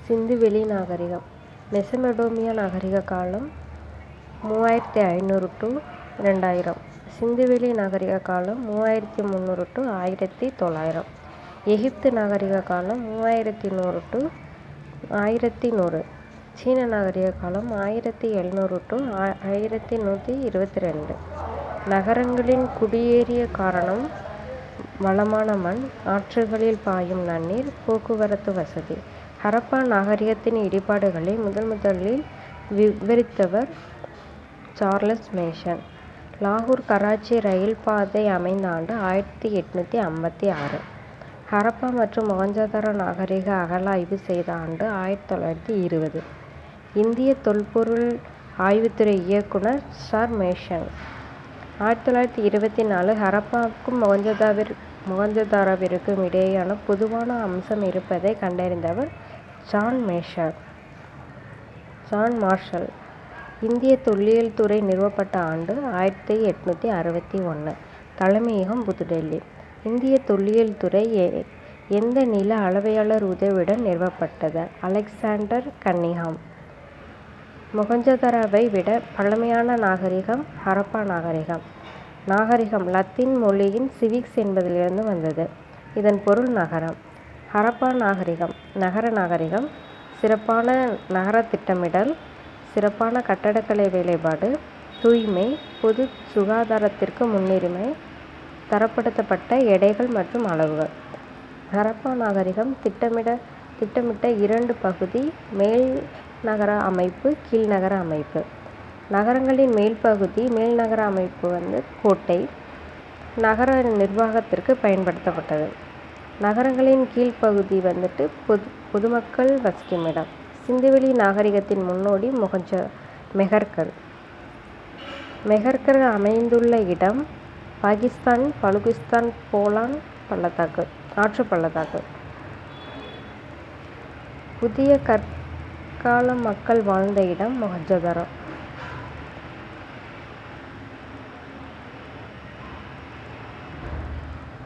சிந்துவெளி நாகரிகம். மெசொப்பொட்டேமியா நாகரிக காலம் 3500 to 2000. சிந்துவெளி நாகரிக காலம் 3300 to 1900. எகிப்து நாகரிக காலம் 3100 to 1100. சீன நாகரிக காலம் 1700 to 1122. நகரங்களின் குடியேறிய காரணம் வளமான மண், ஆற்றுகளில் பாயும் நன்னீர், போக்குவரத்து வசதி. ஹரப்பா நாகரிகத்தின் இடிபாடுகளை முதலில் விவரித்தவர் சார்லஸ் மேசன். லாகூர் கராச்சி ரயில் பாதை அமைந்த ஆண்டு 1856. ஹரப்பா மற்றும் மொஹஞ்சதாரோ நாகரிக அகழாய்வு செய்த ஆண்டு 1920. இந்திய தொல்பொருள் ஆய்வுத்துறை இயக்குனர் சர் மேசன். 1924 ஹரப்பாவுக்கும் மொஹஞ்சதாரோவிற்கும் இடையேயான பொதுவான அம்சம் இருப்பதை கண்டறிந்தவர் ஜான் மார்ஷல். இந்திய தொல்லியல் துறை நிறுவப்பட்ட ஆண்டு 1861. தலைமையகம் புதுடெல்லி. இந்திய தொல்லியல் துறை எந்த நில அளவையாளர் உதவியுடன் நிறுவப்பட்டது? Alexander Cunningham. மொஹஞ்சதாரோவை விட பழமையான நாகரிகம் ஹரப்பா நாகரிகம். நாகரிகம் லத்தீன் மொழியின் சிவிக்ஸ் என்பதிலிருந்து வந்தது. இதன் பொருள் நகரம். ஹரப்பா நாகரிகம் நகர நாகரிகம். சிறப்பான நகர திட்டமிடல், சிறப்பான கட்டடக்கலை வேலைப்பாடு, தூய்மை, பொது சுகாதாரத்திற்கு முன்னுரிமை, தரப்படுத்தப்பட்ட எடைகள் மற்றும் அளவுகள். ஹரப்பா நாகரிகம் திட்டமிட்ட 2 பகுதி: மேல் நகர அமைப்பு, கீழ்நகர அமைப்பு. நகரங்களின் மேல் நகர அமைப்பு கோட்டை, நகர நிர்வாகத்திற்கு பயன்படுத்தப்பட்டது. நகரங்களின் கீழ்ப்பகுதி பொதுமக்கள் வசிக்குமிடம். சிந்துவெளி நாகரிகத்தின் முன்னோடி மெஹர்கர். மெஹர்கர் அமைந்துள்ள இடம் பாகிஸ்தான், பலூச்சிஸ்தான், போலான் ஆற்று பள்ளத்தாக்கு. புதிய கற்கால மக்கள் வாழ்ந்த இடம் மொஹஞ்சதாரோ.